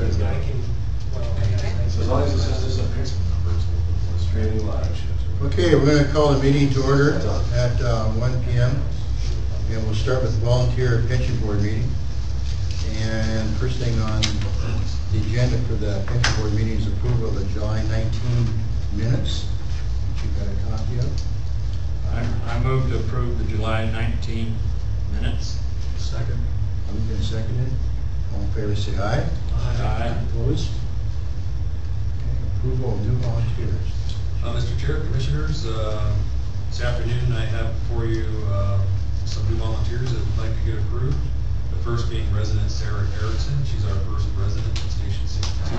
As long as it says this is a principal number, it's training live. Okay, we're going to call the meeting to order at 1 p.m. and we'll start with the volunteer pension board meeting. And first thing on the agenda for the pension board meeting is approval of the July 19 minutes, which you've got a copy of. I move to approve the July 19 minutes. Second. Moved and seconded. All in favor say aye. Aye. Opposed? Okay, approval of new volunteers. Mr. Chair, Commissioners, this afternoon I have for you some new volunteers that would like to get approved. The first being resident Sarah Erickson. She's our first resident at Station 62.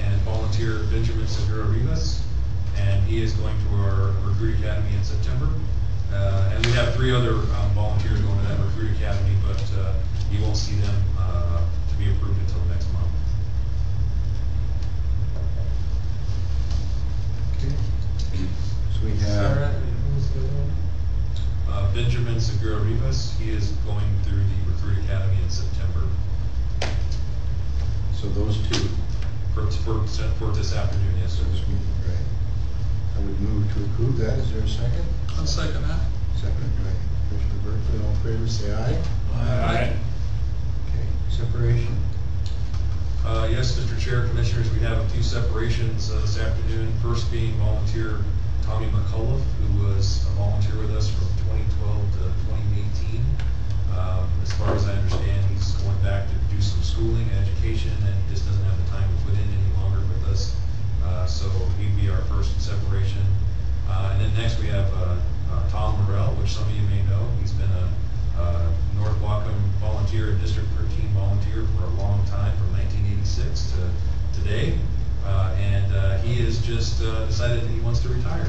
And volunteer Benjamin Segura Rivas. And he is going to our Recruit Academy in September. And we have 3 other volunteers going to that Recruit Academy, but you won't see them to be approved until next month. Okay. So we have Benjamin Segura Rivas. He is going through the Recruit Academy in September. so those two. For this afternoon, yes, sir. This meeting, right. I would move to approve that. Is there a second? I'll second that. Second, right. Commissioner Berkeley, all in favor say aye. Aye. Okay, separation. Yes, Mr. Chair, Commissioners, we have a few separations this afternoon. First being volunteer Tommy McCullough, who was a volunteer with us from 2012 to 2018. As far as I understand, he's going back to do some schooling and education, and he just doesn't have the time to put in any longer with us. So he'd be our first separation. And then next we have Tom Morrell, which some of you may know. He's been a North Whatcom volunteer, a District 13 volunteer for a long time, from 1986 to today. And he has just decided that he wants to retire.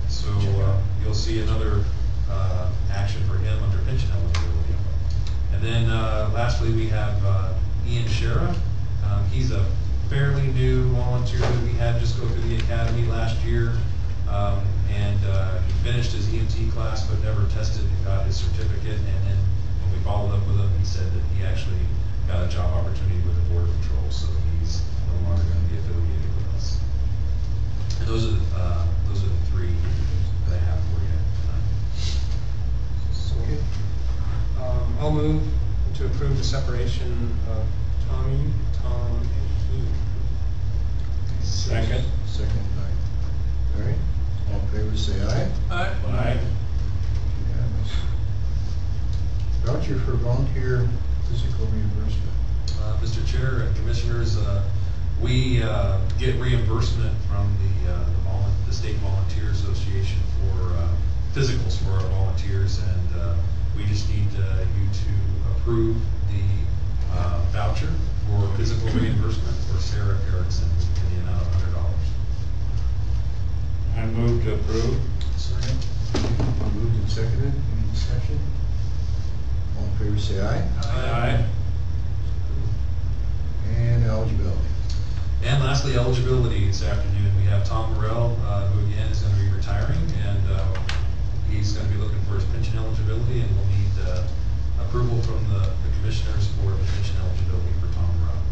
So you'll see another action for him under pension eligibility. And then lastly we have Ian Shera. He's a fairly new volunteer that we had just go through the academy last year. And he finished his EMT class but never tested and got his certificate. And then when we followed up with him, he said that he actually got a job opportunity with the Border Patrol, so he's no longer going to be affiliated with us. And those are the 3 that I have for you tonight. So, I'll move to approve the separation of Tommy, Tom, and Ian. Second. Second, aye. All right, all in favor say aye. Aye. Aye. Unanimous. Voucher for volunteer physical reimbursement. Mr. Chair and Commissioners, we get reimbursement from the State Volunteer Association for physicals for our volunteers, and we just need you to approve the voucher for physical reimbursement for Sarah Erickson in the amount of $100. I move to approve. Second. Moved and seconded, any discussion? All in favor say aye. Aye. And eligibility. And lastly, eligibility this afternoon. We have Tom Morrell, who again is going to be retiring, and he's going to be looking for his pension eligibility, and we'll need approval from the commissioners for the pension eligibility for Tom Morrell.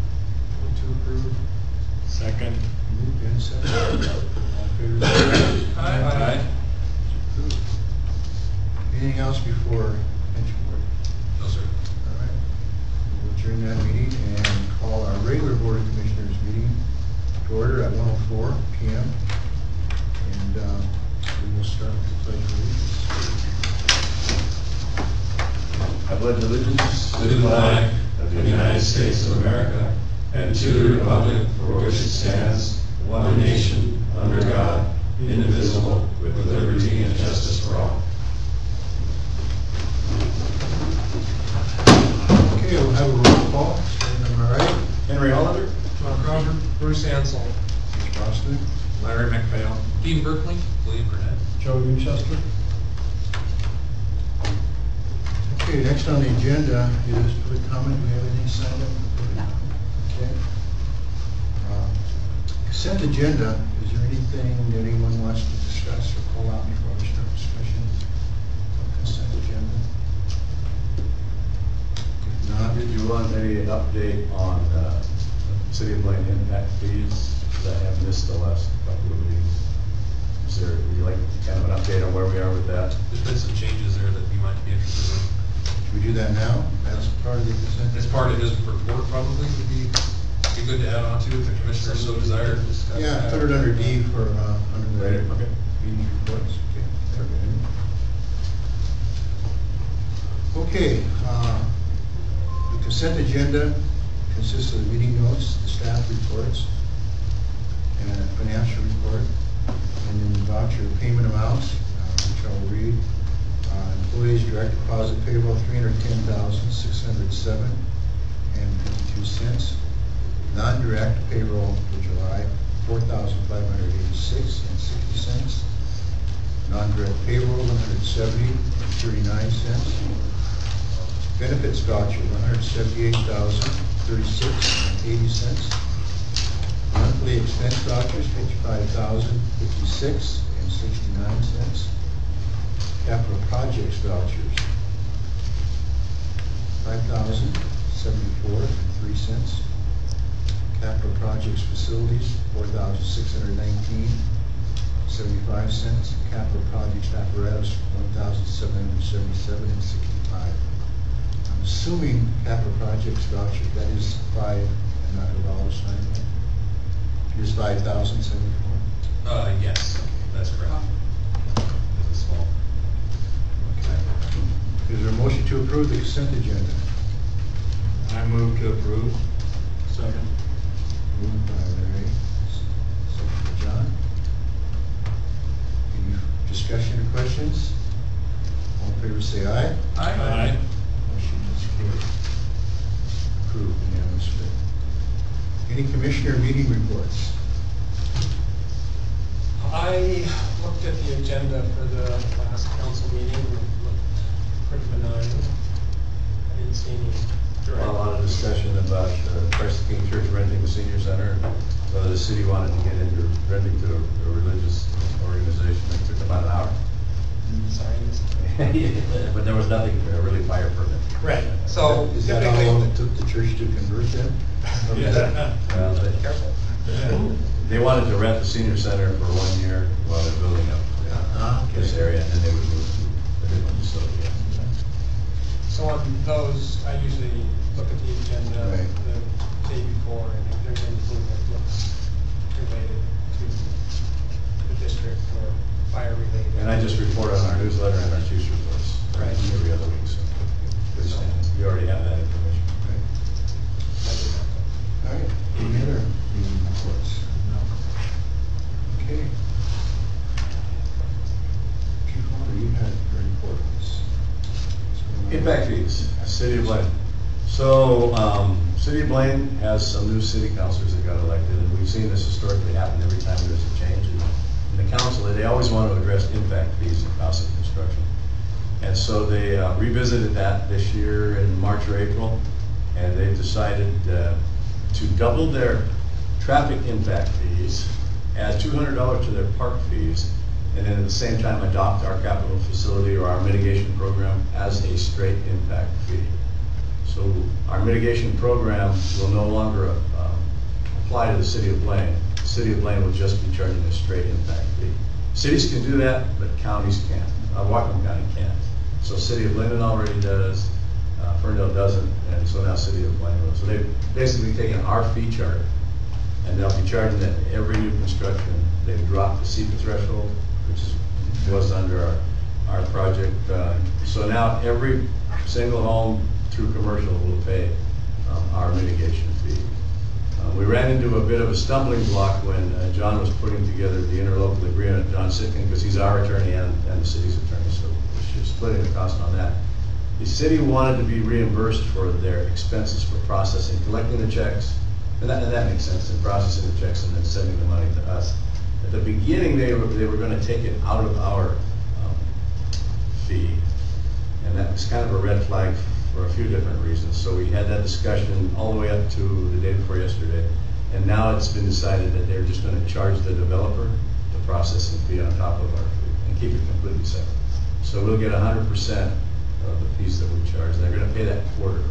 Move to approve. Second. Moved and seconded. All in favor say aye. Aye. Approved. Anything else before pension board? No, sir. All right. We'll adjourn that meeting and call our regular Board of Commissioners meeting to order at 1:04 p.m. And we will start with the Pledge of Allegiance. I pledge allegiance to the flag of the United States of America and to the republic for which it stands, one nation, under God, indivisible, with liberty and justice for all. Okay, we'll have a roll call. Starting on my right, Henry Hollander? Mark Roger, Bruce Ansel, Mr. Boston, Larry McPhail. Dean Berkeley, William Burnett. Joe Winchester. Okay, next on the agenda is public comment. Do we have anything signed up? No. Okay. Consent agenda. Is there anything that anyone wants to discuss or pull out before we start discussion of consent agenda? If not, Did you want any update on City of Blaine impact fees that have missed the last couple of meetings. Is there, would you like kind of an update on where we are with that? There's been some changes there that you might be interested in. Should we do that now? That's part of the consent. As part of his report, probably would be good to add on to if the commissioner so desired. Yeah, put it under D for, under the Right, okay. meeting reports. Okay, the consent agenda consists of the meeting notes, the staff reports, and a financial report, and then the voucher payment amounts, which I'll read. Employees direct deposit payable $310,607.52. Non-direct payroll for July $4,586.60. Non-direct payroll $170.39. Benefits voucher $178,036.80. Monthly expense vouchers $55,056.69. Capital projects vouchers $5,074.03. Capital projects facilities $4,619.75. Capital projects apparatus $1,777.65. I'm assuming capital projects voucher, that is $5 and not $1 sign. It is $5,074. Yes, that's correct. It's small. Okay. Is there a motion to approve the consent agenda? I move to approve. Second. Moved by Larry, second by John. Any discussion or questions? All in favor say aye. Aye. Motion is carried. Approved unanimously. Any commissioner meeting reports? I looked at the agenda for the last council meeting, it looked pretty benign. I didn't see any direct. A lot of discussion about Christ the King Church renting the senior center, whether the city wanted to get into renting to a religious organization. It took about an hour. Sorry. But there was nothing really fire permit. Right, so Is that how long it took the church to convert them? Well, Careful. they wanted to rent the senior center for 1 year while they're building up this area, and then they would move to a different facility. So on those, I usually look at the agenda Right. the day before, and if there's anything that looks related to the district or fire related. And I just report on our newsletter and our chief's reports every other week, so you already have that information. All right, any other meeting reports? No. Okay. Chief Hunter, you had your reports. Impact fees, City of Blaine. So, City of Blaine has some new city councilors that got elected, and we've seen this historically happen every time there's a change in the council. They always want to address impact fees in cost of construction. And so they revisited that this year in March or April, and they've decided to double their traffic impact fees, add $200 to their park fees, and then at the same time adopt our capital facility or our mitigation program as a straight impact fee. So our mitigation program will no longer apply to the City of Blaine. The City of Blaine will just be charging a straight impact fee. Cities can do that, but counties can't. Whatcom County can't. So City of Linden already does, Ferndale doesn't, and so now City of Blaine will. So they've basically taken our fee chart, and they'll be charging that every new construction. They've dropped the CEPA threshold, which was under our project. So now every single home through commercial will pay our mitigation fee. We ran into a bit of a stumbling block when John was putting together the interlocal agreement, John Sitkin, because he's our attorney and the city's attorney, so we're splitting the cost on that. The city wanted to be reimbursed for their expenses for processing, collecting the checks, and that makes sense, and processing the checks and then sending the money to us. At the beginning, they were going to take it out of our fee, and that was kind of a red flag for a few different reasons. So we had that discussion all the way up to the day before yesterday, and now it's been decided that they're just going to charge the developer the processing fee on top of our fee and keep it completely separate. So we'll get 100% of the fees that we charge. They're going to pay that quarterly.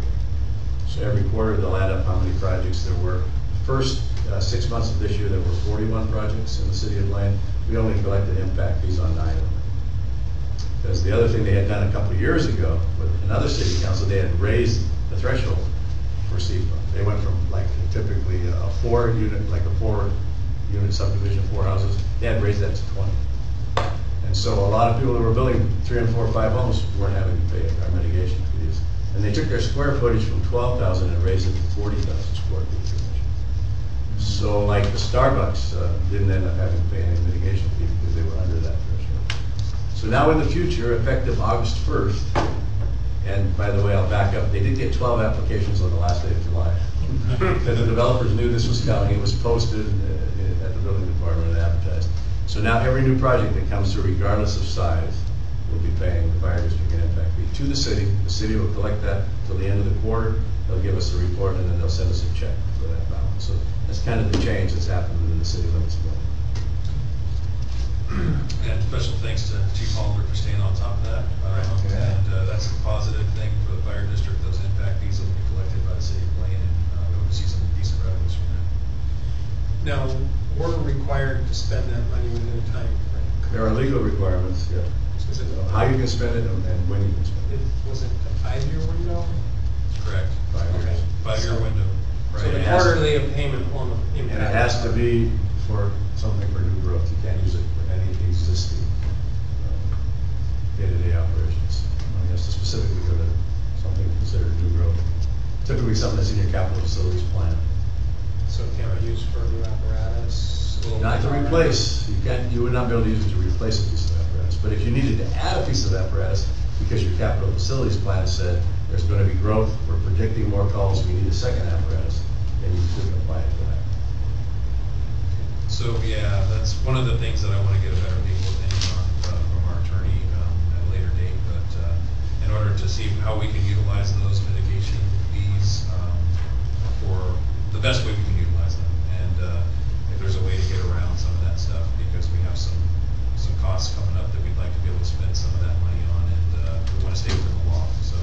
So every quarter they'll add up how many projects there were, first 6 months of this year, there were 41 projects in the city of Blaine. We only collected impact fees on 9 of them. Because the other thing they had done a couple of years ago with another city council, they had raised the threshold for CEPA. They went from like typically a 4-unit subdivision, 4 houses, they had raised that to 20. And so a lot of people that were building 3 and 4 or 5 homes weren't having to pay our mitigation fees. And they took their square footage from 12,000 and raised it to 40,000 square feet. So like the Starbucks didn't end up having to pay any mitigation fee because they were under that threshold. So now in the future, effective August 1st, and by the way, I'll back up, they did get 12 applications on the last day of July. Because the developers knew this was coming, it was posted at the building department and advertised. So now every new project that comes through, regardless of size, will be paying the fire district an impact fee to the city. The city will collect that till the end of the quarter. They'll give us a report and then they'll send us a check for that balance. So that's kind of the change that's happened within the city limits of Blaine. And special thanks to Chief Hollander for staying on top of that. And that's a positive thing for the fire district. Those impact fees will be collected by the city of Blaine, and we hope to see some decent revenues from that. Now, we're required to spend that money within a time frame. There are legal requirements, yeah. Is it How you can spend it and when you can spend it. Was it a 5-year window? Correct. 5 years. Okay. 5-year window. So the It has to- quarterly payment on the impact. And it has to be for something for new growth. You can't use it for any existing day-to-day operations. It has to specifically go to something considered new growth. Typically something that's in your capital facilities plan. So it can't be used for new apparatus? Not to replace, you would not be able to use it to replace a piece of apparatus. But if you needed to add a piece of apparatus, because your capital facilities plan said there's going to be growth, we're predicting more calls, we need a second apparatus, then you could apply it for that. So, yeah, that's one of the things that I want to get a better legal opinion on from our attorney at a later date. But in order to see how we can utilize those mitigation fees for the best way we can utilize them. And if there's a way to get around some of that stuff, because we have some costs coming up that we'd like to be able to spend some of that money on, and we want to stay within the law. So.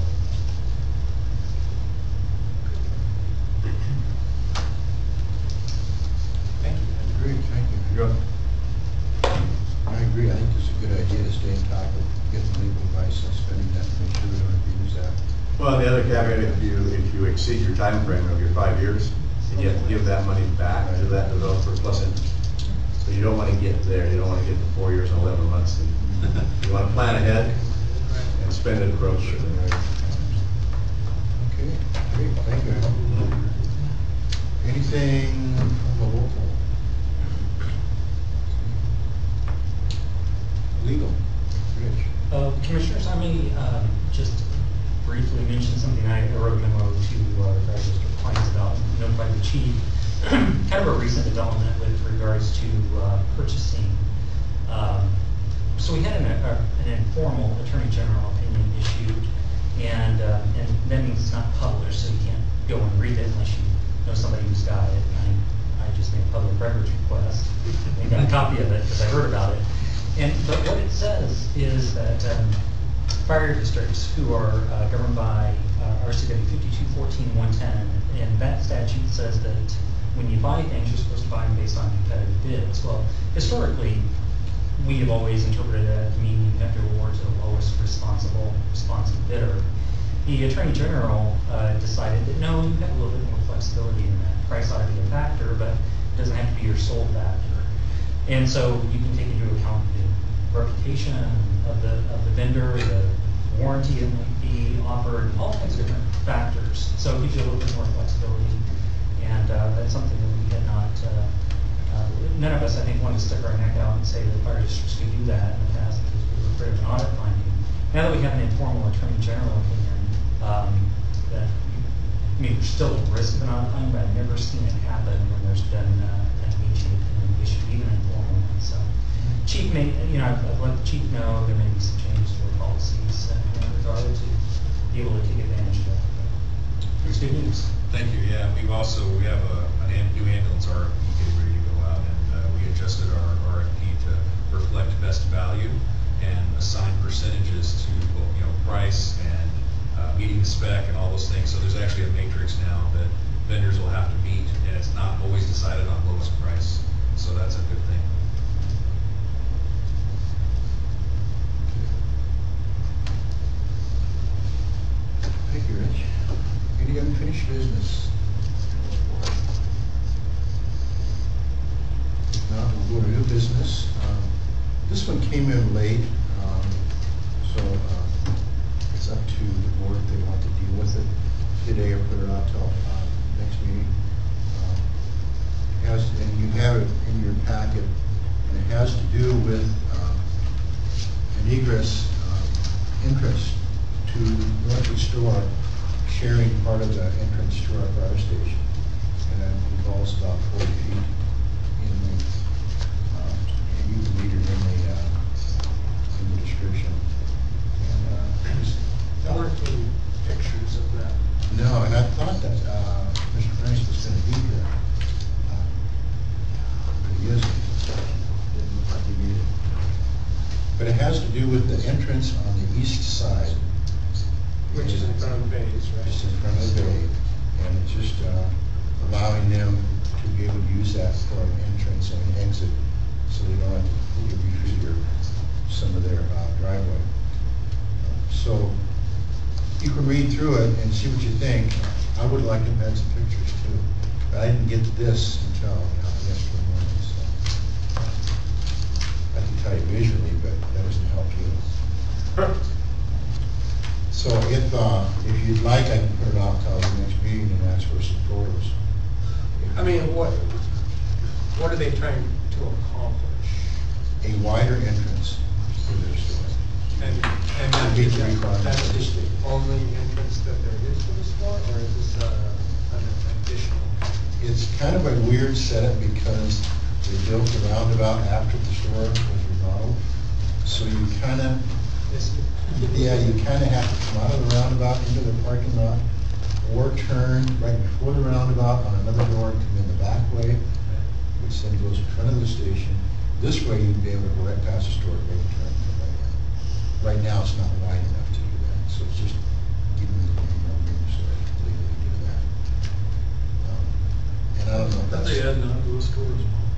Thank you. Great, thank you. I agree, I think it's a good idea to stay on top of getting legal advice and spending that, to make sure we don't abuse that. Well, the other caveat, if you exceed your time frame of your 5 years, then you have to give that money back to that developer plus interest. So you don't want to get there, you don't want to get to 4 years and 11 months. And you want to plan ahead and spend it appropriately. Okay, great, thank you. Anything from the local? Legal, Rich. Commissioners, I may just briefly mention something. I wrote a memo to our fire district clients about, notified the chief, kind of a recent development with regards to purchasing. So we had an informal Attorney General opinion issued, and that means it's not published, so you can't go and read it unless you know somebody who's got it. And I just made a public records request. I got a copy of it because I heard about it. But what it says is that fire districts who are governed by RCW 5214-110, and that statute says that when you buy things, you're supposed to buy them based on competitive bids. Well, historically, we have always interpreted that to mean you have to award to the lowest responsive bidder. The Attorney General decided that no, you have a little bit more flexibility in that. Price ought to be a factor, but it doesn't have to be your sole factor. And so you can take into account the reputation of the vendor, the warranty that might be offered, all kinds of different factors. So it gives you a little bit more flexibility, and that's something that we had not. None of us, I think, wanted to stick our neck out and say that fire districts could do that in the past because we were afraid of an audit finding. Now that we have an informal Attorney General opinion, that there's still a risk of an audit finding, but I've never seen it happen when there's been an agency opinion issued, even informal one. So, Chief may, I've let the chief know there may be some changes to our policies in regard to be able to take advantage of that. It's good news. Thank you. Yeah, we have a new ambulance RFP getting ready to go out, and we adjusted our RFP to reflect best value and assign percentages to price and meeting the spec and all those things. So there's actually a matrix now that vendors will have to meet, and it's not always decided on lowest price. So that's a good thing. Thank you, Rich. Any unfinished business? If not, we'll go to new business. This one came in late, so it's up to the board if they want to deal with it today or put it out till next meeting. And you have it in your packet, and it has to do with an egress entrance to Northwood Store, sharing part of the entrance to our fire station. And that involves about 40 feet in length. And you can read it in the description. And There weren't any pictures of that. no, and I thought that Mr. Franks was going to be here. But he isn't. Didn't look like he needed it. But it has to do with the entrance on the east side. Which is in front of the bays, right? Just in front of the bay, and it's just allowing them to be able to use that for an entrance and an exit, so they don't have to refigure some of their driveway. So you can read through it and see what you think. I would like to add some pictures too, but I didn't get this until yesterday morning, so I can tell you visually, but that doesn't help you. So if you'd like, I can put it off till the next meeting and ask for some photos. I mean, what are they trying to accomplish? A wider entrance to their store. And To meet the requirements that's of the just the state. only entrance that there is to the store, or is this an additional? It's kind of a weird setup because they built the roundabout after the store was remodeled. So you kind of, you kind of have to come out of the roundabout into the parking lot, or turn right before the roundabout on another door and come in the back way, which then goes in front of the station. This way you'd be able to go right past the store, make a turn, and come right in. Right now, it's not wide enough to do that, so it's just giving them room so they can legally do that. And I don't know if that's. They add on to the store as well.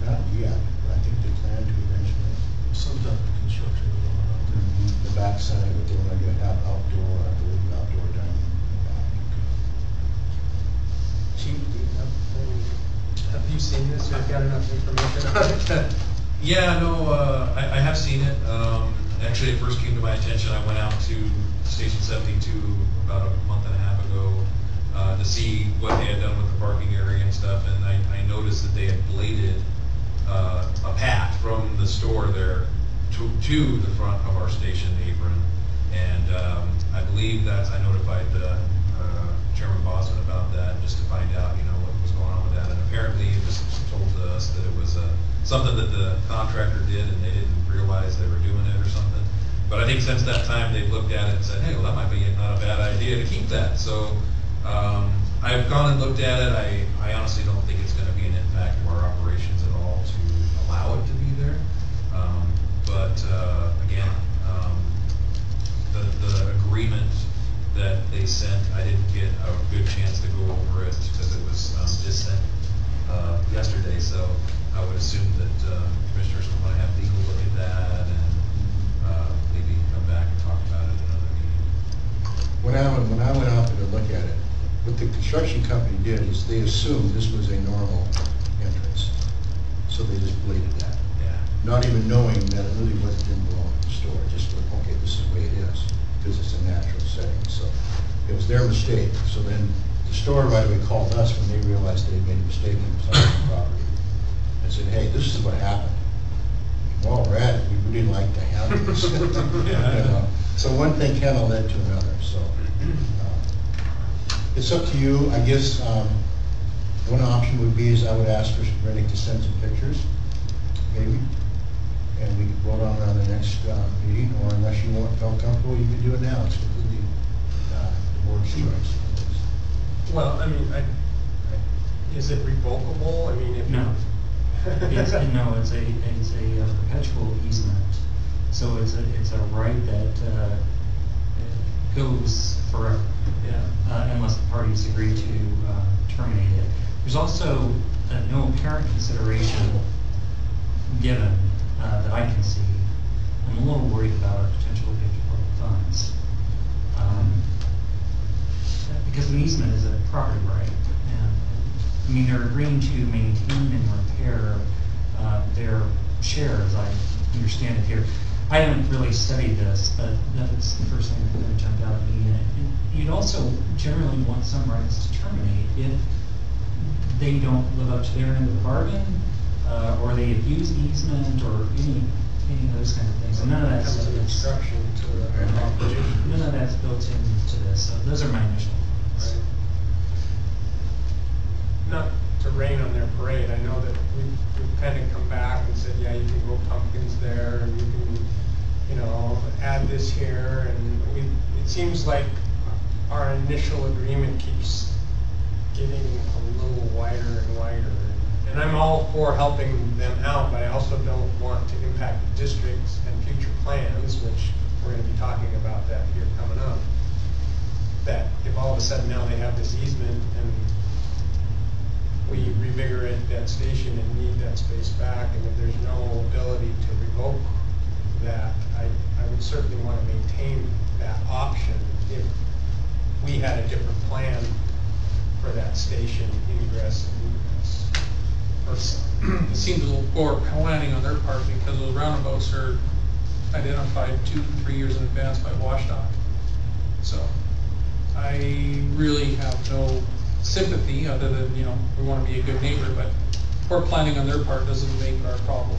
Not yet, but I think they plan to eventually. Some type of construction going on out there. The back side of it, they want to have outdoor, I believe, outdoor dining in the back. Chief, do you have you seen this? I've got enough information on it. Yeah, no, I have seen it. Actually, it first came to my attention, I went out to Station 72 about a month and a half ago to see what they had done with the parking area and stuff, and I noticed that they had bladed a path from the store there to the front of our station apron. And I believe I notified Chairman Bosman about that, just to find out, what was going on with that. And apparently it was told to us that it was something that the contractor did and they didn't realize they were doing it or something. But I think since that time they've looked at it and said, hey, well, that might be not a bad idea to keep that. So I've gone and looked at it. I honestly don't think it's going to be an impact to our operations at all to allow it to be there. But again, the agreement that they sent, I didn't get a good chance to go over it because it was just sent yesterday. So I would assume that commissioners will want to have legal look at that and maybe come back and talk about it at another meeting. When I went out there to look at it, what the construction company did is they assumed this was a normal entrance. So they just bladed that. Yeah. Not even knowing that it really didn't belong to the store, just like, okay, this is the way it is, because it's a natural setting. So it was their mistake. So then the store right away called us when they realized they had made a mistake and was on the property. And said, hey, this is what happened. While we're at it, we really like to handle this. So one thing kind of led to another. So it's up to you. I guess one option would be is I would ask for Reddick to send some pictures, maybe, and we could vote on it on the next meeting. Or unless you felt comfortable, you can do it now. It's completely the board's choice. Well, I mean, is it revocable? I mean, if No. It's a perpetual easement. So it's a right that goes forever. Unless the parties agree to terminate it. There's also no apparent consideration given that I can see. I'm a little worried about a potential leakage of public funds. Because an easement is a property right. And, I mean, they're agreeing to maintain and repair their share, as I understand it here. I haven't really studied this, but that's the first thing that jumped out at me. And you'd also generally want some rights to terminate if they don't live up to their end of the bargain, or they abuse the easement, or any of those kind of things. And none of that's Comes an obstruction to the operation. None of that's built into this. So those are my initial thoughts. Right. Not to rain on their parade, I know that we've kind of come back and said, yeah, you can grow pumpkins there, and you can, add this here, and it seems like our initial agreement keeps getting a little wider and wider. And I'm all for helping them out, but I also don't want to impact the districts and future plans, which we're going to be talking about that here coming up. That if all of a sudden now they have this easement and we revigorate that station and need that space back, and if there's no ability to revoke that, I would certainly want to maintain that option if we had a different plan for that station ingress and egress. Personally. It seems a little poor planning on their part because those roundabouts are identified 2-3 years in advance by WashDOT. So I really have no sympathy other than, we want to be a good neighbor, but poor planning on their part doesn't make it our problem.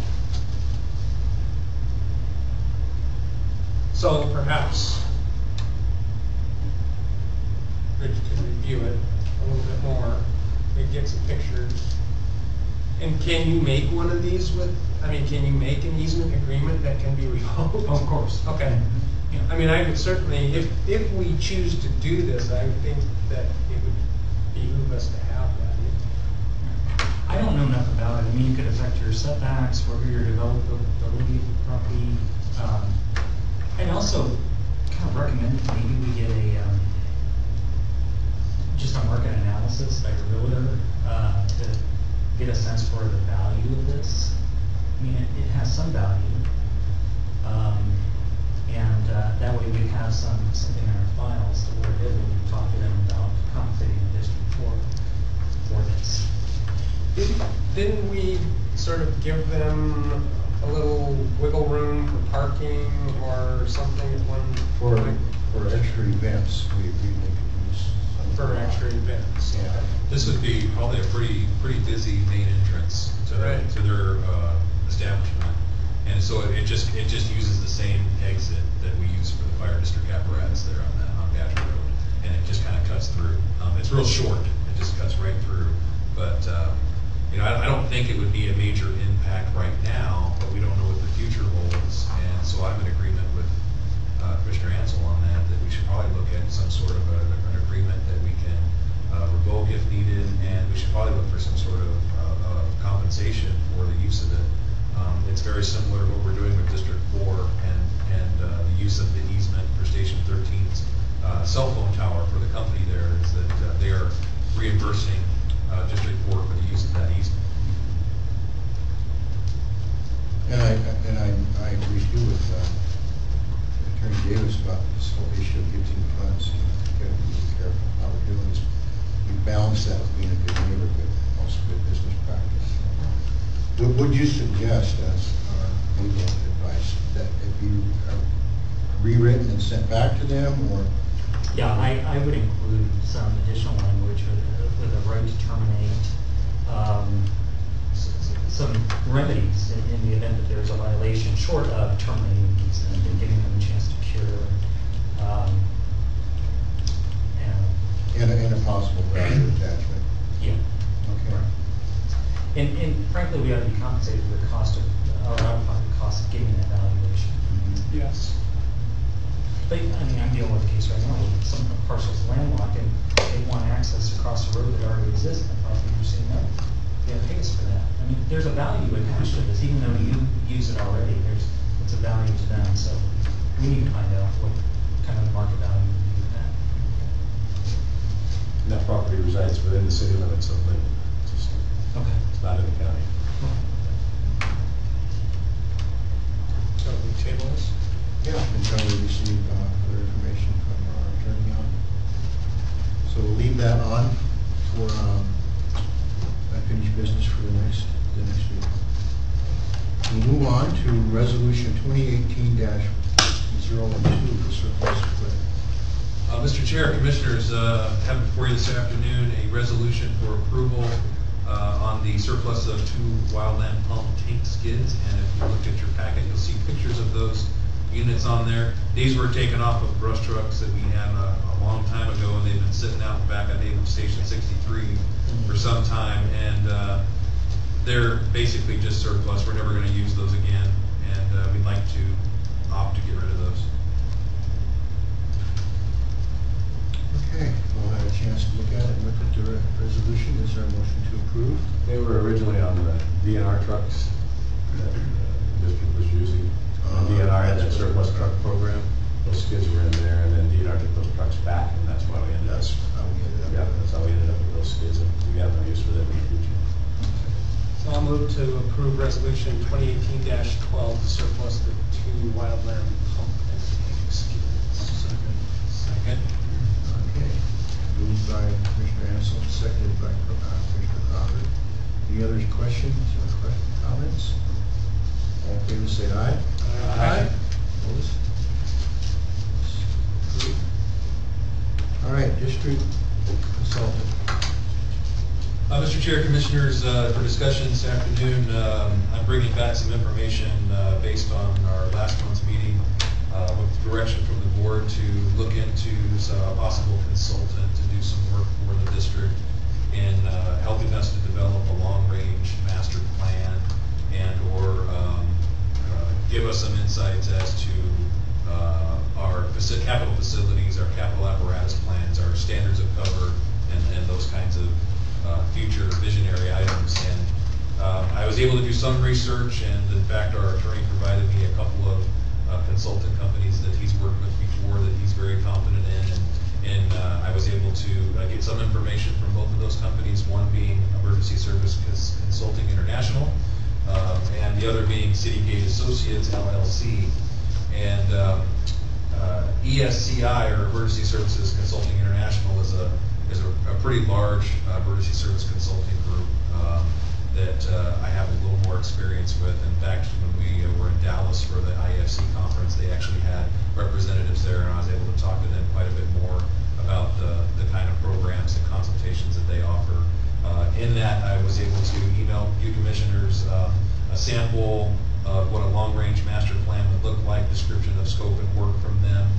So perhaps Rich can review it a little bit more. We get some pictures. And can you make one of these can you make an easement agreement that can be revoked? Of course. Okay. Yeah. I mean, I would certainly, if we choose to do this, I would think that it would behoove us to have that. I don't know enough about it. I mean, it could affect your setbacks, whether your developability of the property. I'd also kind of recommend maybe we get just a market analysis by a realtor to get a sense for the value of this. I mean, it has some value, and that way we have something in our files to where we can talk to them about compensating the district for this. Didn't we sort of give them a little wiggle room for parking or something at one point? For extra events, we agreed they could use some. For extra events. Yeah. This would be probably a pretty busy main entrance to their establishment. And so it just uses the same exit that we use for the fire district apparatus there on Badger Road. And it just kind of cuts through. It's real short. It just cuts right through. But I don't think it would be a major impact right now, but we don't know what the future holds. And so I'm in agreement with Commissioner Ansel on that we should probably look at some sort of an agreement that we can revoke if needed, and we should probably look for some sort of compensation for the use of it. It's very similar to what we're doing with District 4 and the use of the easement for Station 13's cell phone tower for the company there is that they are reimbursing District 4 for the use of that easement. And I agree too with Attorney Davis about this whole issue of using funds. You gotta be careful how we're doing this. We balance that with being a good neighbor, but also good business practice. Would you suggest, as our legal advice, that it be rewritten and sent back to them, or? Yeah, I would include some additional language with a right to terminate, some remedies in the event that there's a violation, short of terminating the easement and giving them a chance to cure. And a possible value attachment. Yeah. Okay. And frankly, we ought to be compensated for the cost of, or out-of-pocket cost of getting that valuation. Yes. But, I mean, I'm dealing with a case right now with some parcels landlocked and they want access across the road that already exists. The property saying, no, they have to pay us for that. I mean, there's a value attached to this, even though you use it already, it's a value to them. So we need to find out what kind of market value the city limits of Lynn. Okay. It's not in the county. So we table this? Yeah, until we receive further information from our attorney on. So we'll leave that on for unfinished business for the next week. We'll move on to resolution 2018-012, the surplus equipment. Mr. Chair, Commissioners, have before you this afternoon a resolution for approval on the surplus of 2 wildland pump tank skids. And if you look at your packet, you'll see pictures of those units on there. These were taken off of brush trucks that we had a long time ago, and they've been sitting out back at Naval Station 63 for some time. And they're basically just surplus. We're never going to use those again, and we'd like to opt to get rid of those. Okay, we'll have a chance to look at it and look at the resolution. Is there a motion to approve? They were originally on the DNR trucks that the district was using. DNR had that surplus truck program. Those skids were in there, and then DNR took those trucks back, and that's why we ended up. That's how we ended up. Yeah, that's how we ended up with those skids, and we have no use for them in the future. So I'll move to approve resolution 2018-12, the surplus of 2 wildland pump and tank skids. Second. Okay, moved by Commissioner Ansel, seconded by Commissioner Crawford. Any other questions or comments? All in favor say aye. Aye. Opposed? Approved. All right, district consultant. Mr. Chair, Commissioners, for discussion this afternoon, I'm bringing back some information based on our last month's meeting with direction from the board to look into a possible consultant to do some work for the district in helping us to develop a long-range master plan and/or give us some insights as to our capital facilities, our capital apparatus plans, our standards of cover, and those kinds of future visionary items. And I was able to do some research, and in fact our attorney provided me a couple of consultant companies that he's worked with before that he's very confident in, and I was able to get some information from both of those companies, one being Emergency Service Consulting International, and the other being Citygate Associates LLC. And ESCI, or Emergency Services Consulting International, is a pretty large emergency service consulting group that I have a little more experience with. In fact, when we were in Dallas for the IFC conference, they actually had representatives there, and I was able to talk to them quite a bit more about the kind of programs and consultations that they offer. In that, I was able to email you commissioners a sample of what a long-range master plan would look like, description of scope and work from them,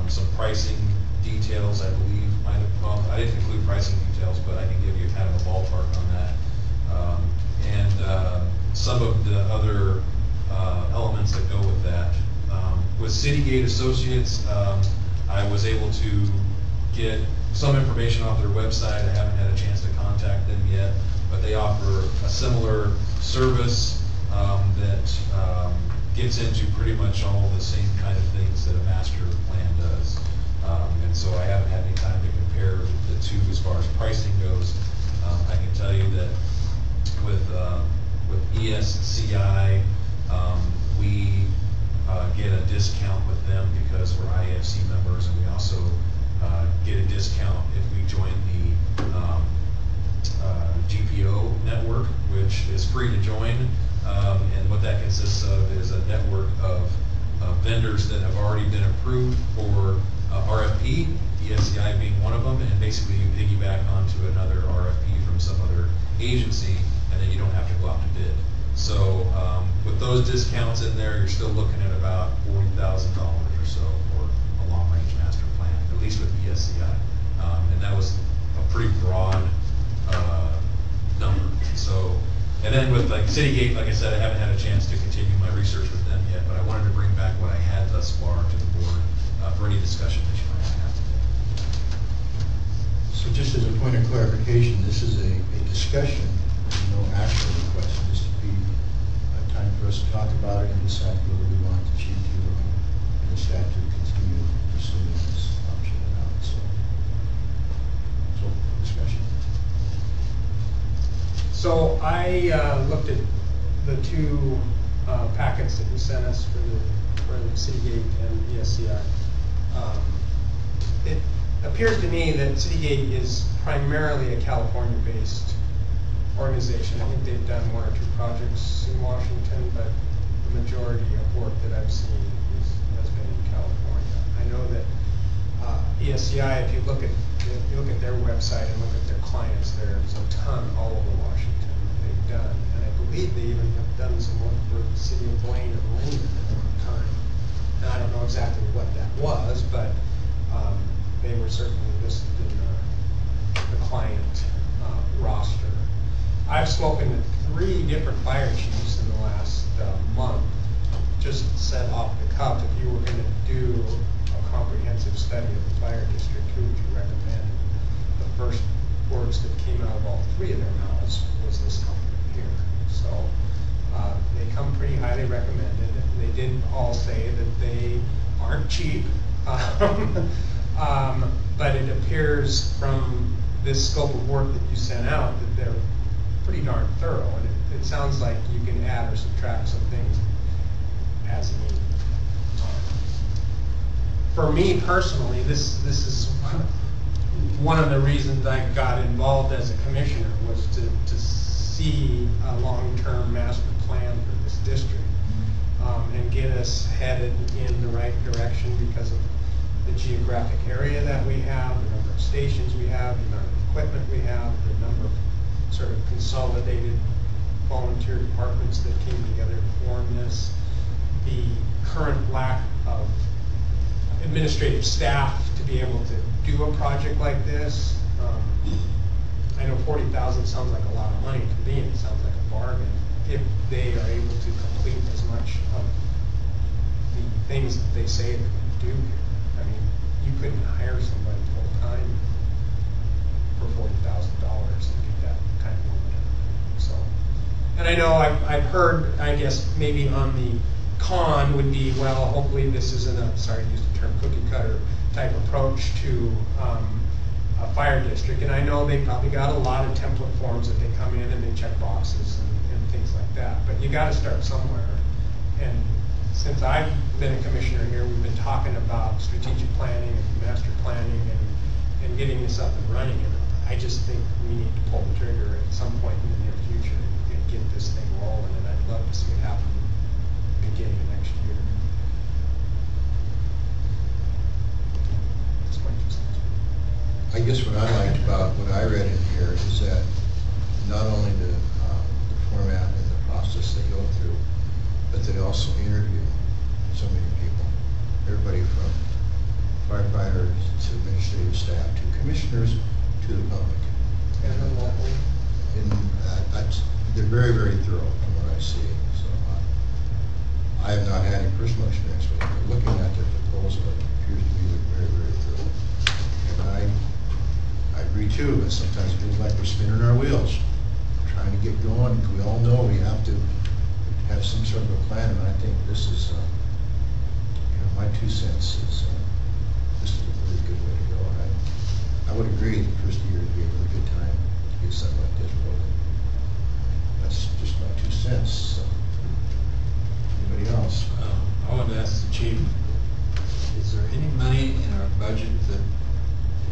some pricing details, I believe. Well, I didn't include pricing details, but I can give you kind of a ballpark on that. And some of the other elements that go with that. With Citygate Associates, I was able to get some information off their website. I haven't had a chance to contact them yet, but they offer a similar service that gets into pretty much all the same kind of things that a master plan does. And so I haven't had any time to compare the two as far as pricing goes. I can tell you that with ESCI, we get a discount with them because we're IFC members, and we also get a discount if we join the GPO network, which is free to join. And what that consists of is a network of vendors that have already been approved for RFP, ESCI being one of them, and basically you piggyback onto another RFP from some other agency, and then you don't have to go out to bid. So with those discounts in there, you're still looking at about $40,000 or so for a long-range master plan, at least with ESCI. And that was a pretty broad number. So, and then with like Citygate, like I said, I haven't had a chance to continue my research with them yet, but I wanted to bring back what I had thus far to the board for any discussion that you might have today. So just as a point of clarification, this is a discussion, there's no action request. This would be a time for us to talk about it and decide whether we want the chief and the staff to continue pursuing this option or not. So discussion. So I looked at the two packets that you sent us for the Citygate and ESCI. It appears to me that Citygate is primarily a California-based organization. I think they've done one or two projects in Washington, but the majority of work that I've seen has been in California. I know that ESCI, if you look at their website and look at their clients, there's a ton all over Washington that they've done. And I believe they even have done some work for the city of Blaine and Lane at one time. And I don't know exactly what that was, but they were certainly listed in the client roster. I've spoken to 3 different fire chiefs in the last month. Just said off the cuff, if you were going to do a comprehensive study of the fire district, who would you recommend? The first words that came out of all 3 of their mouths was this company here. So they come pretty highly recommended. They did all say that they aren't cheap, but it appears from this scope of work that you sent out that they're pretty darn thorough, and it sounds like you can add or subtract some things as needed. For me personally, this is one of the reasons I got involved as a commissioner, was to see a long-term master plan for this district and get us headed in the right direction because of the geographic area that we have, the number of stations we have, the amount of equipment we have, the number of sort of consolidated volunteer departments that came together to form this, the current lack of administrative staff to be able to do a project like this. I know $40,000 sounds like a lot of money to me, and it sounds like a bargain if they are able to complete as much of the things that they say they're going to do here. I mean, you couldn't hire somebody full-time for $40,000 to get that kind of work done. So, and I know I've heard, I guess maybe on the con would be, well, hopefully this isn't a, sorry to use the term, cookie cutter type approach to a fire district. And I know they probably got a lot of template forms that they come in and they check boxes and things like that. But you got to start somewhere. And since I've been a commissioner here, we've been talking about strategic planning and master planning and getting this up and running. And I just think we need to pull the trigger at some point in the near future and get this thing rolling. And I'd love to see it happen beginning of next year. That's my 2 cents. I guess what I liked about what I read in here is that not only the format and the process they go through, but they also interview so many people. Everybody from firefighters to administrative staff to commissioners to the public. And they're very, very thorough from what I see. So I have not had any personal experience with it, but looking at the proposal, it appears to be very, very thorough. And I agree too, that sometimes it feels like we're spinning our wheels, trying to get going. We all know we have to have some sort of a plan, and I think this is, my 2 cents is, this is a really good way to go. I would agree the first year would be a really good time to get something like this rolling. That's just my 2 cents. So. Anybody else? I wanted to ask the chief, is there any money in our budget that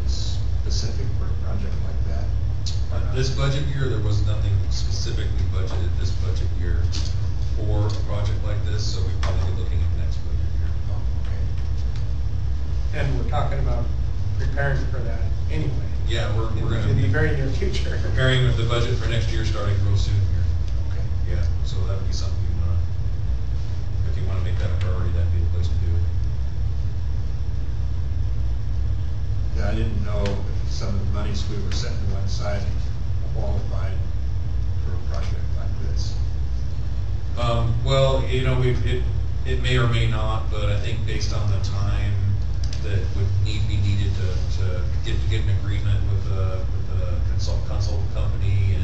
is specific for a project like that? This budget year, there was nothing specifically budgeted this budget year for a project like this, so we'd probably be looking at next budget year. Oh, okay. And we're talking about preparing for that anyway. Yeah, we're going in the to very near future. preparing with the budget for next year starting real soon here. Okay. Yeah, so that would be something you want to, if you want to make that a priority, that'd be the place to do it. Yeah, I didn't know if some of the monies we were setting to one side qualified for a project like this. Well, it may or may not, but I think based on the time that would be needed to get an agreement with a consultant company,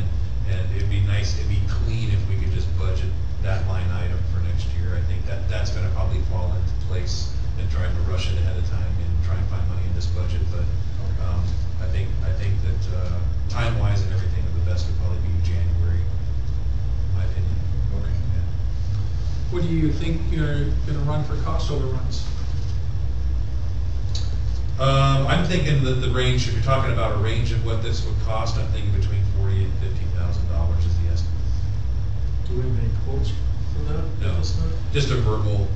and it'd be nice, it'd be clean if we could just budget that line item for next year. I think that's going to probably fall into place than trying to rush it ahead of time and try and find money in this budget. But I think that time-wise and everything, it would the best would probably be January, in my opinion. Okay. What do you think you're gonna run for cost overruns? I'm thinking that the range, if you're talking about a range of what this would cost, I'm thinking between $40,000 and $50,000 is the estimate. Do we have any quotes for that? No, just a verbal,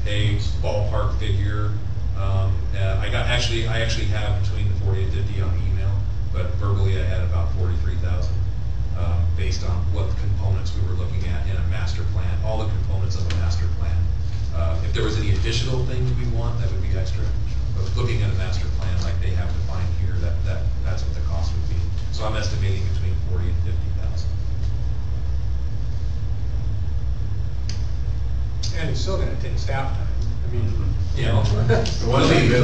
a ballpark figure. I actually have between the 40 and 50 on email, but verbally I had about 43,000, based on what components we were looking at in a master plan, all the components of a master plan. If there was any additional things we want, that would be extra. But looking at a master plan like they have defined here, that's what the cost would be. So I'm estimating between 40 and 50,000. And it's still gonna take staff time. I mean, you know. The one thing, even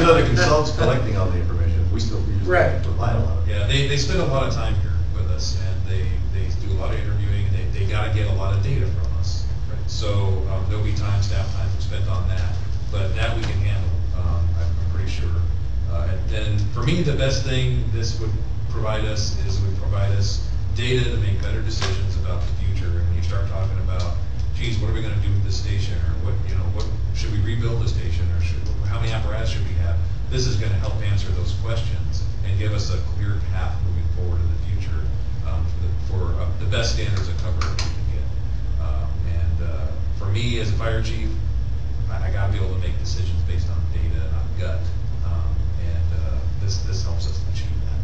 though the consultant's collecting all the information, we still usually Right. provide a lot of it. Yeah, they spend a lot of time here with us, and they do a lot of interviewing, and they gotta get a lot of data from us. So, there'll be staff time spent on that, but that we can handle, I'm pretty sure. And then, for me, the best thing this would provide us is it would provide us data to make better decisions about the future. And when you start talking about, geez, what are we gonna do with this station, or what should we rebuild the station, or how many apparatus should we have? This is gonna help answer those questions and give us a clear path moving forward in the future, for the best standards of coverage we can get. For me, as a fire chief, I gotta be able to make decisions based on data, not gut. This helps us achieve that.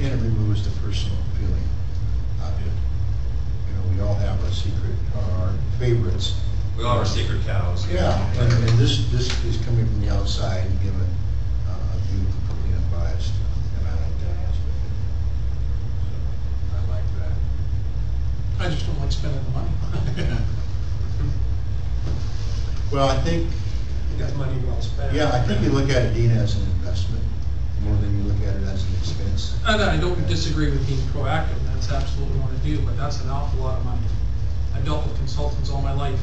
And it removes the personal feeling of it. You know, we all have our secret, our favorites. We all have our secret cows. Yeah, and this is coming from the outside and giving a view completely unbiased, and I like that aspect of it. I like that. I just don't like spending the money. Well, I think, You got money well spent. yeah, I think you look at it, Dean, as an investment, more than you look at it as an expense. And I don't disagree with being proactive, that's absolutely what I do, but that's an awful lot of money. I've dealt with consultants all my life,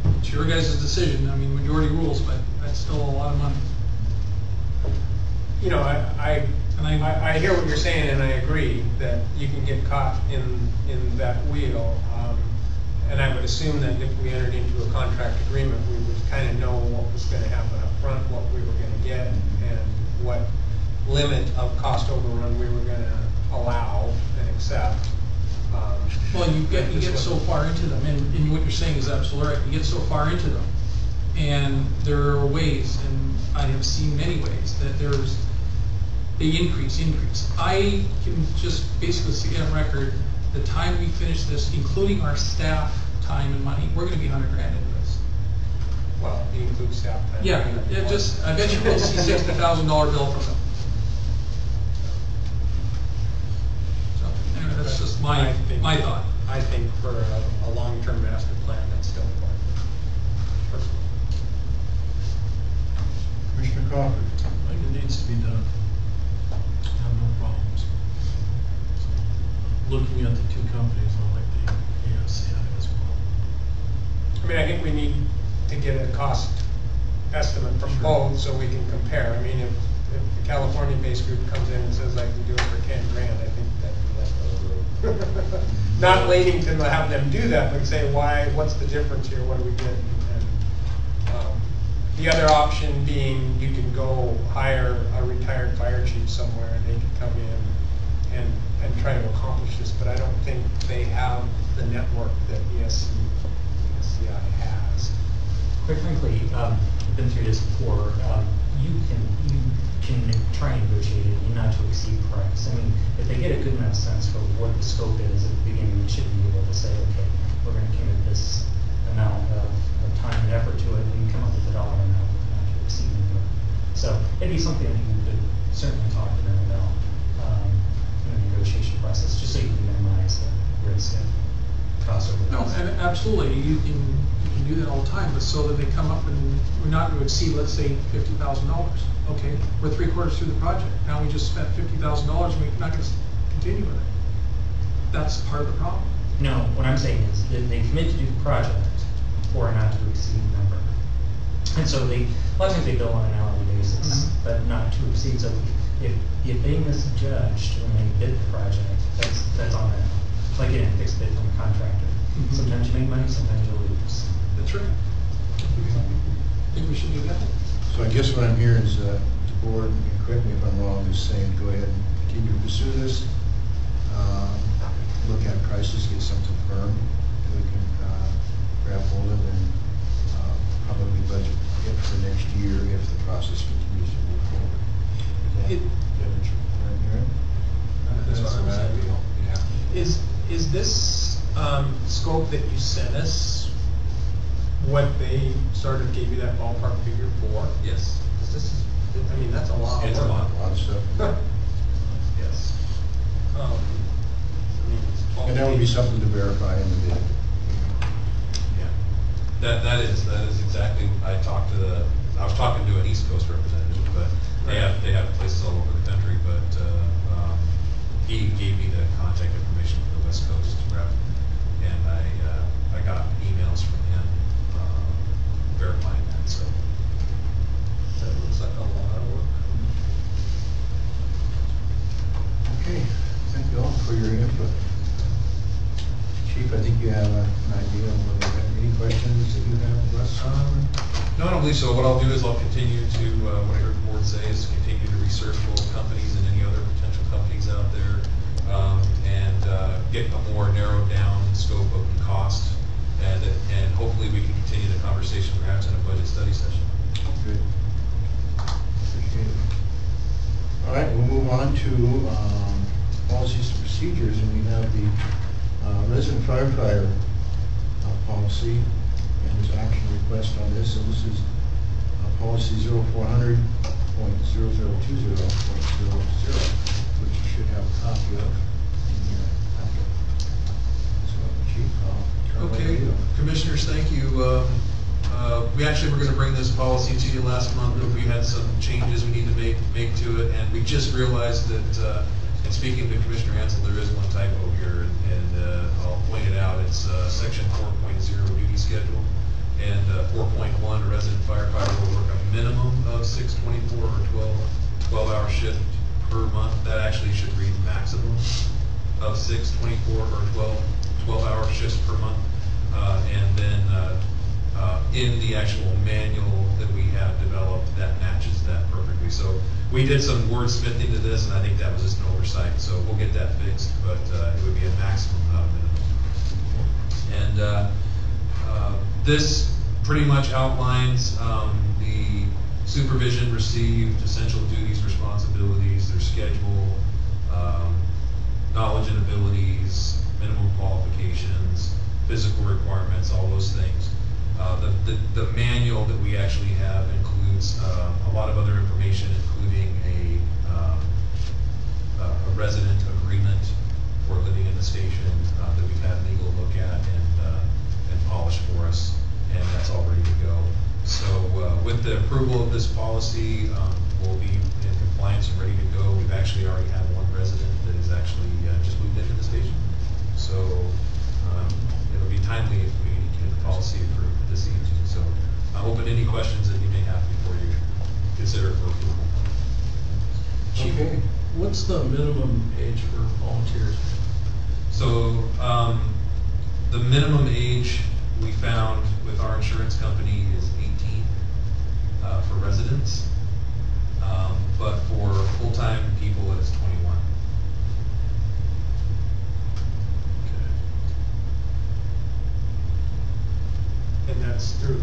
and it's your guys' decision, I mean, majority rules, but that's still a lot of money. You know, I hear what you're saying, and I agree that you can get caught in that wheel. And I would assume that if we entered into a contract agreement, we would kind of know what was going to happen up front, what we were going to get, and what limit of cost overrun we were going to allow and accept. Well, you get so far into them, and what you're saying is absolutely right, you get so far into them, and there are ways, and I have seen many ways, that they increase. I can just basically say on record, the time we finish this, including our staff time and money, we're gonna be $100,000 into this. Well, you include staff time. Yeah, I bet you will see $60,000 bill from them. So, anyway, that's just my thought. I think for a long-term master plan, that's still important. Personally. Commissioner Crawford? I think it needs to be done. I have no problems. Looking at the two companies, I like the ASCI as well. I mean, I think we need to get a cost estimate from both so we can compare. I mean, if the California-based group comes in and says I can do it for $10,000, I think that'd be like, not waiting to have them do that, but say, what's the difference here, what do we get? And the other option being you can go hire a retired fire chief somewhere and they can come in and try to accomplish this, but I don't think they have the network that ESCI has. Quite frankly, I've been through this before. You can try and negotiate it, and not to exceed price. I mean, if they get a good enough sense for what the scope is at the beginning, they should be able to say, okay, we're going to commit this amount of time and effort to it, and come up with a dollar amount not to exceed it. So it'd be something that you could certainly talk to them about in the negotiation process, just so you can minimize the risk of cost overruns. No, and absolutely, you can do that all the time, but so that they come up and we're not going to exceed, let's say, $50,000. Okay, we're 3/4 through the project. Now we just spent $50,000 and we're not going to continue with it. That's part of the problem. No, what I'm saying is that they commit to do the project for a not to exceed number. And so a lot of times they bill on an hourly basis, but not to exceed. So if they misjudged when they bid the project, that's on them. Like getting a fixed bid from a contractor. Sometimes you make money, sometimes you lose. That's right. I think we should do that. So I guess what I'm hearing is the board, and correct me if I'm wrong, is saying go ahead and continue to pursue this. Look at prices, get something firm that we can grab hold of, and probably budget it for next year if the process continues to move forward. Is that what you're hearing? That's what I'm what I saying. feel, yeah. Is this scope that you sent us what they sort of gave you that ballpark figure for? Yes. 'Cause this is, I mean, that's a lot of It's a work. lot. A lot of stuff. Yes. I mean, And that would be something to verify in the bid. Yeah. That is exactly, I was talking to an East Coast representative, but they have places all over the country, but, he gave me the contact information for the West Coast rep, and I got emails from him, verifying that, so. that looks like a lot of work. Okay, thank you all for your input. Chief, I think you have an idea of whether any questions that you have, Russ? No, I don't believe so. What I'll do is I'll continue to, what I heard the board say is continue to research both companies and any other potential companies out there, and get a more narrowed down scope of the cost, and hopefully we can continue the conversation perhaps in a budget study session. Good. Appreciate it. All right, we'll move on to policies and procedures, and we have the resident firefighter policy, and there's action request on this, and this is policy 0400.0020.00, which you should have a copy of in your packet. So, Chief, I'll turn it over to Okay, you. commissioners, thank you. We actually were going to bring this policy to you last month, but we had some changes we need to make to it, and we just realized that, in speaking to Commissioner Ansel, there is one typo here, and I'll point it out. It's section 4.0 duty schedule, and 4.1, a resident firefighter will work a minimum of 6 24 or 12-hour shift per month. That actually should read maximum of 6 24 or 12-hour shifts per month. And then in the actual manual that we have developed, that matches that perfectly. So we did some wordsmithing to this, and I think that was just an oversight. So we'll get that fixed, but it would be a maximum, not a minimum. And this pretty much outlines the supervision received, essential duties, responsibilities, their schedule, knowledge and abilities, minimum qualifications, physical requirements, all those things. The manual that we actually have includes a lot of other information, including a resident agreement for living in the station that we've had legal look at and polish for us, and that's all ready to go. So with the approval of this policy, we'll be in compliance and ready to go. We've actually already had one resident that is actually just moved into the station. So it'll be timely if we get the policy approved this evening. So I'm open to any questions that you may have before you consider it for approval. Okay. What's the minimum age for volunteers? So the minimum age we found with our insurance company is 18 for residents, but for full-time people it's 21. And that's through,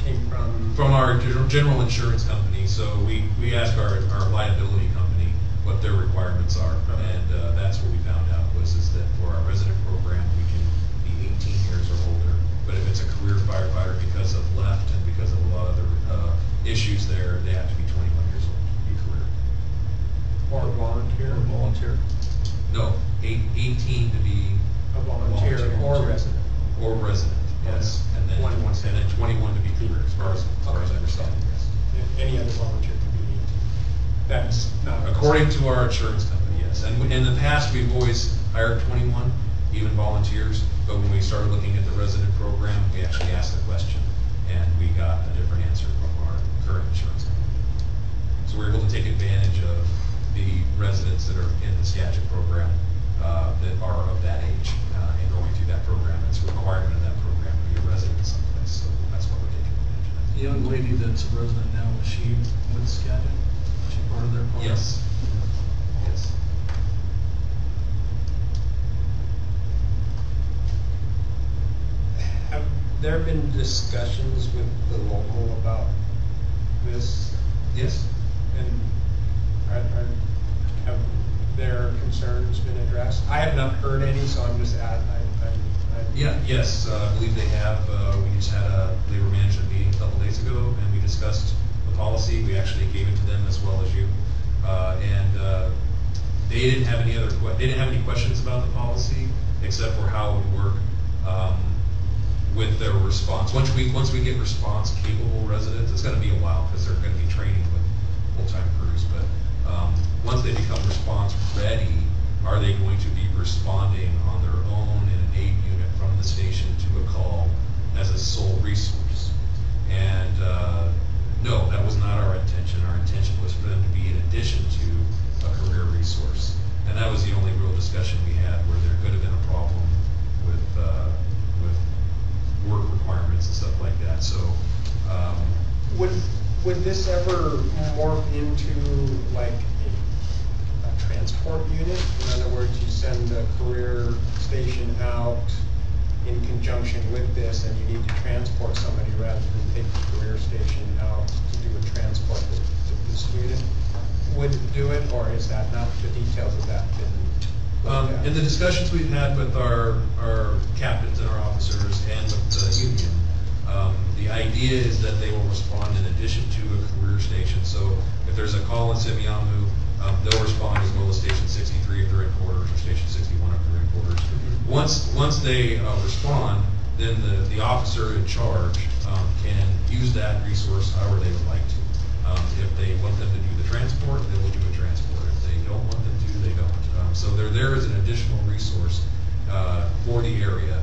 came From our general insurance company. So we asked our liability company what their requirements are, and that's what we found out is that for our resident program we can be 18 years or older, but if it's a career firefighter because of left and because of a lot of other issues there, they have to be 21 years old to be career. or volunteer. Or volunteer? No, 18 to be A volunteer or resident. or resident, yes, and then 21. 21 to be career, as far as I understand. Yes. Any other volunteer could be 18. That's not. According to our insurance company, yes. And in the past, we've always hired 21, even volunteers, but when we started looking at the resident program, we actually asked the question, and we got a different answer from our current insurance company. So we're able to take advantage of Skagit program that are of that age and going through that program. It's a requirement of that program to be a resident someplace, so that's what we're taking advantage of. The young lady that's a resident now, is she with Skagit? Is she part of their program? Yes. Yes. Have there been discussions with the local about this? Yes. And have their concerns been addressed? I have not heard any, so I'm just Yeah, yes, I believe they have. We just had a labor management meeting a couple days ago, and we discussed the policy. We actually gave it to them as well as you. They didn't have any they didn't have any questions about the policy, except for how it would work with their response. Once we get response capable residents, it's gonna be a while, because they're gonna be training with full-time crews, but once they become response ready, are they going to be responding on their own in an aid unit from the station to a call as a sole resource? And no, that was not our intention. Our intention was for them to be in addition to a career resource. And that was the only real discussion we had, where there could have been a problem with work requirements and stuff like that. So would this ever morph into like a transport unit? In other words, you send a career station out in conjunction with this, and you need to transport somebody rather than take the career station out to do a transport that this unit would do it, or is that not the details of that been looked at? In the discussions we've had with our captains and our officers and with the union, the idea is that they will respond in addition to a career station. So if there's a call in Semiahmoo, they'll respond as well as Station 63 if they're in quarters, or Station 61 if they're in quarters. Once they respond, then the officer in charge can use that resource however they would like to. If they want them to do the transport, they will do a transport. If they don't want them to, they don't. So they're there as an additional resource for the area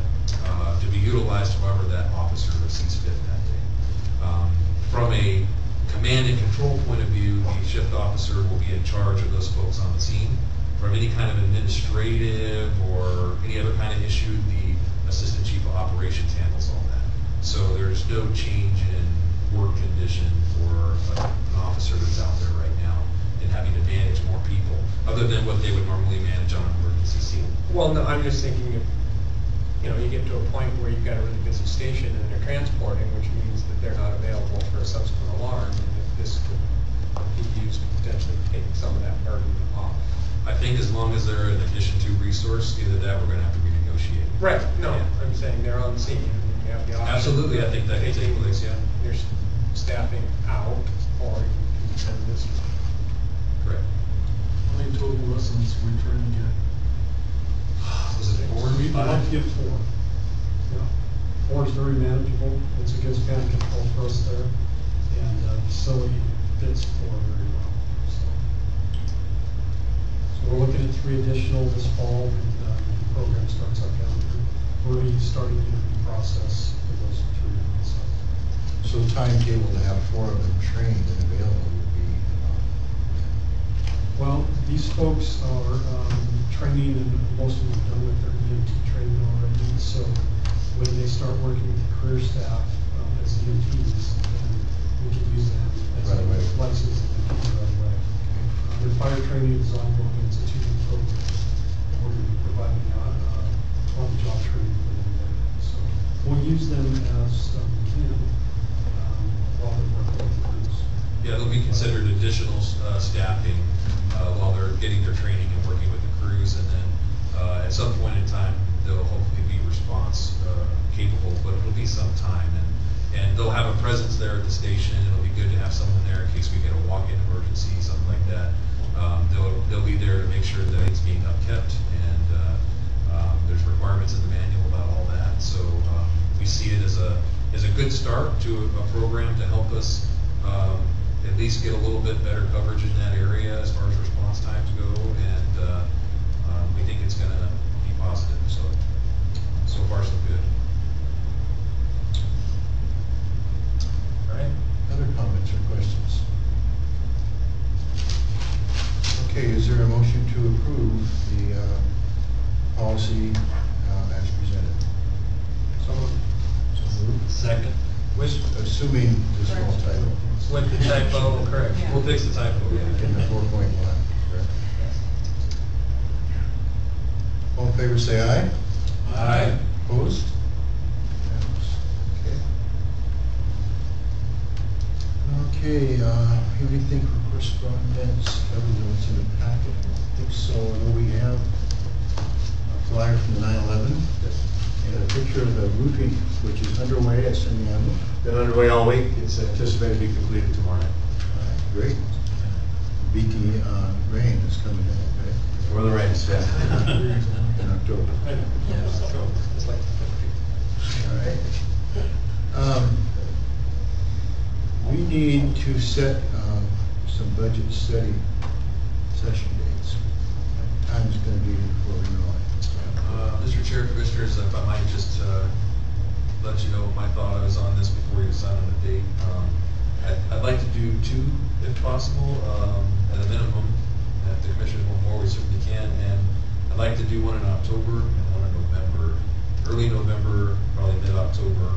to be utilized however that officer sees fit that day. From a command and control point of view, the shift officer will be in charge of those folks on the scene. From any kind of administrative or any other kind of issue, the assistant chief of operations handles all that. So there's no change in work condition for an officer that's out there right now in having to manage more people, other than what they would normally manage on an emergency scene. Well, no, I'm just thinking if, you get to a point where you've got a really busy station and they're transporting, which means that they're not available for a subsequent alarm, and if this could be used to potentially take some of that burden off. I think as long as they're an addition to resource, either that we're gonna have to renegotiate. Right, no, Yeah. I'm saying they're on scene, and you have the option. Absolutely, I think that can take place, yeah. You're staffing out, or you can send this. Correct. How many total lessons are we trying to get? Was it 4 or We'd like 5? to get 4. Yeah. 4 is very manageable. It's a good span of control for us there. And the facility fits 4 very well. So we're looking at 3 additional this fall, and the program starts up down here. We're already starting the interview process for those 3. So timetable to have 4 of them trained and available would be, Well, these folks are training, and most of them have done with their EMT training already. So when they start working with the career staff as EMTs, then we can use them as Right away. licensed EMTs right away. Their fire training is ongoing. It's a 2-week program. And we're going to be providing on-the-job training for them there. So we'll use them as we can while they're working with the crews. Yeah, they'll be considered additional staffing while they're getting their training and working with the crews, and then at some point in time, they'll hopefully be response capable, but it'll be some time, and they'll have a presence there at the station. It'll be good to have someone there in case we get a walk-in emergency, something like that. They'll be there to make sure that it's being upkept, and there's requirements in the manual about all that. So we see it as a good start to a program to help us at least get a little bit better coverage in that area as far as response times go, and we think it's going to be positive. So far so good. All right. other comments or questions? Okay, is there a motion to to approve the policy as presented. So So moved. Second. Assuming the small typo with the typo, correct? We'll fix the typo. in the 4.1, correct? All in favor, say aye. Aye. Opposed? Okay, anything for correspondence, everyone's in the packet? I don't think so. I know we have a flyer from the 9/11 and a picture of the roofing, which is underway at Semiahmoo. Been underway all week, it's anticipated to be completed tomorrow night. Great. Beaky rain is coming in, right? For the rains, yeah. In October. It's like, All right. We need to set some budget study session dates. Time's gonna be before we know it. Mr. Chair, Commissioners, if I might just let you know what my thought is on this before you decide on a date. I'd like to do two, if possible, at a minimum. If the Commissioners want more, we certainly can. And I'd like to do one in October and one in November. Early November, probably mid-October.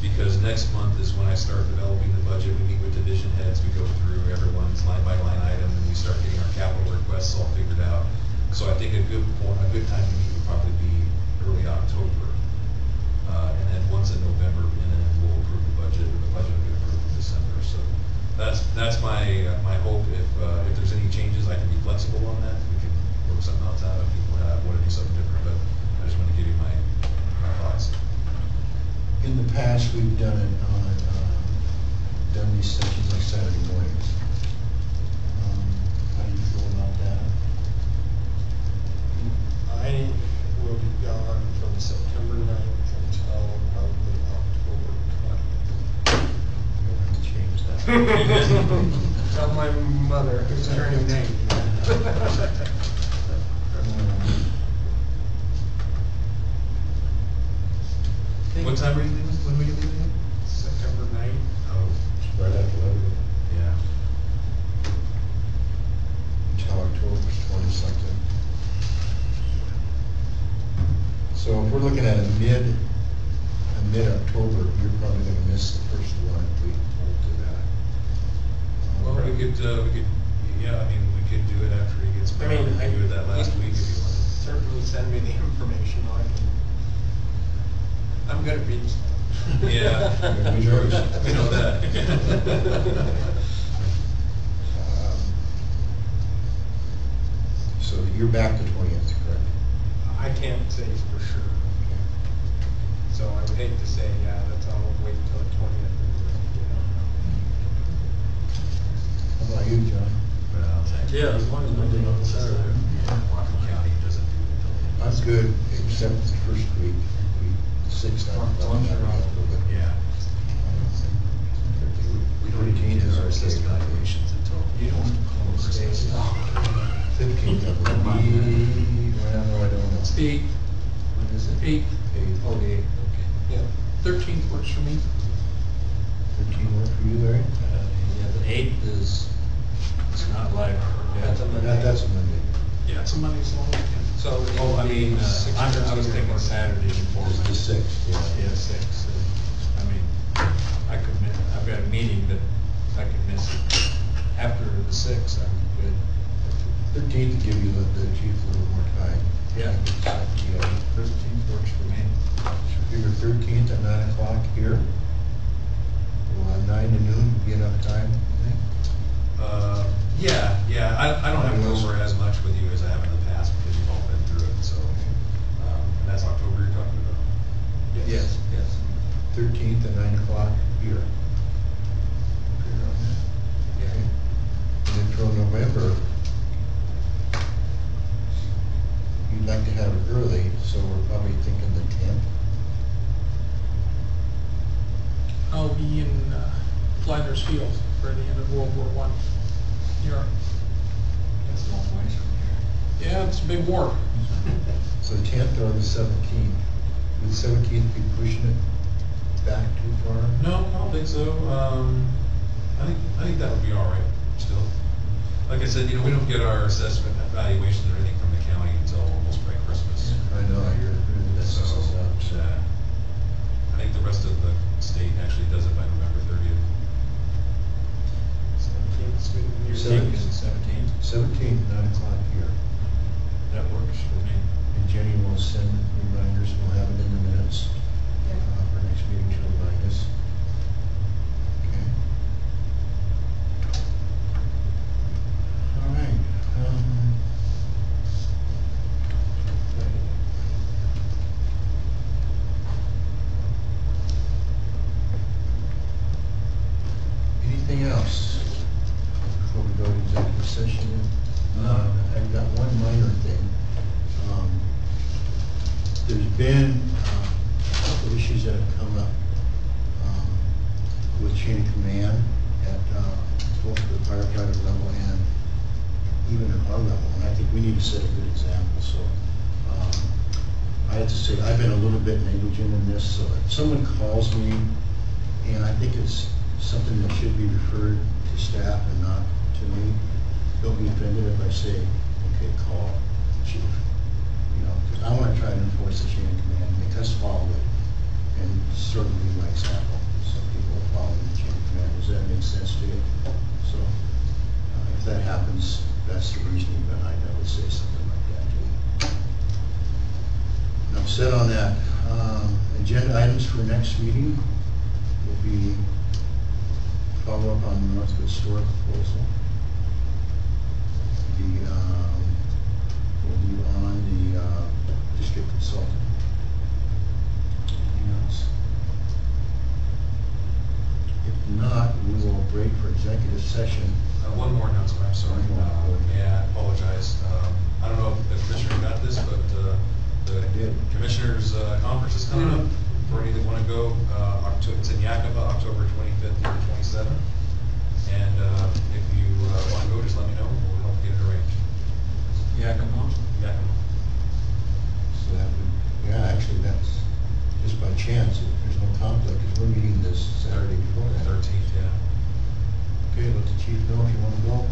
Because next month is when I start developing the budget. We meet with division heads, we go through everyone's line by line item, and we start getting our capital requests all figured out. So I think a good time to meet would probably be early October. And then once in November, and then we'll approve the budget, or the budget will get approved in December. So that's my hope. If there's any changes, I can be flexible on that. We can work something else out if people want to do something different, but I just want to give you my thoughts. In the past, we've done it on, done these sessions like Saturday mornings. How do you feel about that? I will be gone from September 9th until probably October 20th. We'll have to change that. Tell my mother who's turning 90. What time are you leaving? When were you leaving? September 9th. Oh, Right after Labor Day. yeah. Until October 20-something. So if we're looking at a mid-October, you're probably gonna miss the first one if we hold to that. Well, we could, yeah, I mean, we could do it after he gets back. I mean, We could do it that last week if you wanted. Certainly send me the information, I can. I'm good at reading stuff. Yeah. We know- We know that. So you're back to 20th, correct? I can't say for sure. So I would hate to say, yeah, that's all, wait until the 20th. How about you, John? Well, Yeah, as long as Monday, not Saturday. Whatcom County doesn't do it until. I'm good, except the first week, the 6th. Yeah. We don't need to our state evaluations until. You don't call states. 15th, I believe. Well, I don't know. It's the 8th. When is it? 8th. 8th. Oh, the 8th, okay. Yeah. 13th works for me. 13 work for you, Larry? Yeah, the 8th is, it's not like. That's a Monday. That's a Monday. Yeah, it's a Monday, so long weekend. So. it Oh, I would be mean, I was 16th. thinking Saturday before. It's the 6th, yeah. Yeah, 6th. I mean, I could miss, I've got a meeting, but I could miss it. After the 6th, I'm good. 13th to give you the chief a little more time. Yeah. Yeah. 13th works for me. Figure 13th at 9 o'clock here. Well, 9 to noon, would be enough time, I think. Yeah, I don't have to go over as much with you as I have in the past because you've all been through it, so. And that's October you're talking about? Yes. 13th at 9 o'clock here. Figure on that. Okay. And then for November, you'd like to have it early, so we're probably thinking the 10th. I'll be in Flanders Field for the end of World War I, Europe. That's a long ways from here. Yeah, it's a big war. So 10th or the 17th? Would 17th be pushing it back too far? No, I don't think so. I think that would be all right, still. Like I said, we don't get our assessment evaluations or anything from the county until almost by Christmas. I know, that's So, I think the rest of the state actually does it by November 30th. You're thinking 17th? 17th, 9 o'clock here. That works for me. And Jenny will send reminders, we'll have it in the minutes for next meeting to remind us. Okay. All right. Anything else before we go to executive session? I've got one minor thing. There's been a couple issues that have come up with chain of command at both the firefighter level and even at our level. And I think we need to set a good example. So I have to say, I've been a little bit negligent in this. So if someone calls me, and I think it's something that should be referred to staff and not to me, don't be offended if I say, okay, call chief. Because I want to try to enforce the chain of command, make us follow it, and sort of be my example. So people are following the chain of command. Does that make sense to you? So if that happens, that's the reasoning behind it. I would say something like that to you. And I'm set on that. Agenda items for next meeting will be follow up on the Northwood Store proposal. We'll be on the district consultant. Anything else? If not, we will break for executive session. One more announcement, I'm sorry. One more. Yeah, I apologize. I don't know if the commissioner got this, but the commissioners conference is coming up for any that want to go. It's in Yakima, October 25th through the 27th. And if you want to go, just let me know. We'll help get it arranged. Yakima? Yakima. So that would, yeah, actually that's just by chance. There's no conflict because we're meeting this Saturday before that. 13th, yeah. Okay, let the chief know if you want to go.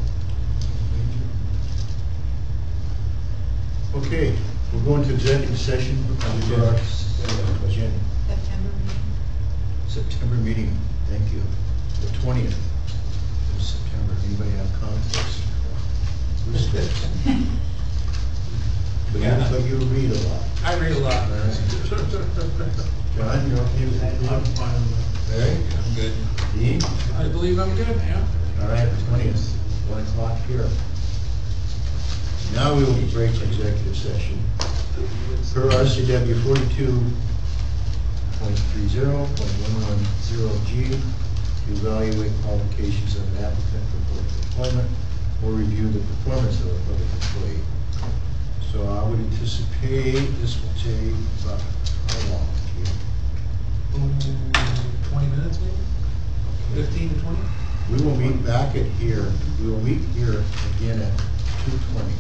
Okay, we'll go into executive session. Jen. September meeting. September meeting, thank you. The 20th of September. Anybody have conflicts? But you read a lot. I read a lot. John, you're okay with that? I'm fine with that. Larry? I'm good. Dean? I believe I'm good, yeah. All right, 20th, 1 o'clock here. Now we will break executive session. Per RCW 42.30.110G, to evaluate qualifications of an applicant for public employment or review the performance of a public employee. So I would anticipate this will take about how long? 20 minutes maybe? 15 to 20? We will meet back at here. We will meet here again at 2:20.